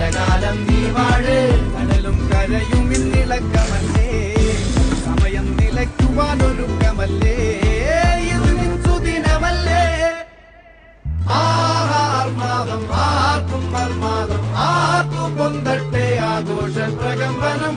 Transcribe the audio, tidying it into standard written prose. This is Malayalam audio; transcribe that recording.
കാലകാലം നീ വാഴ്. കടലും കരയും ഇന്നിളക്കമല്ലേ, സമയം നിലയ്ക്കുവാനൊരുക്കമല്ലേ, ഇത് സുദിനമല്ലേ. ആർമാദം ആർക്കും മർമാദം ആർക്കു പൊന്തട്ടെ ആഘോഷ പ്രകമ്പനം.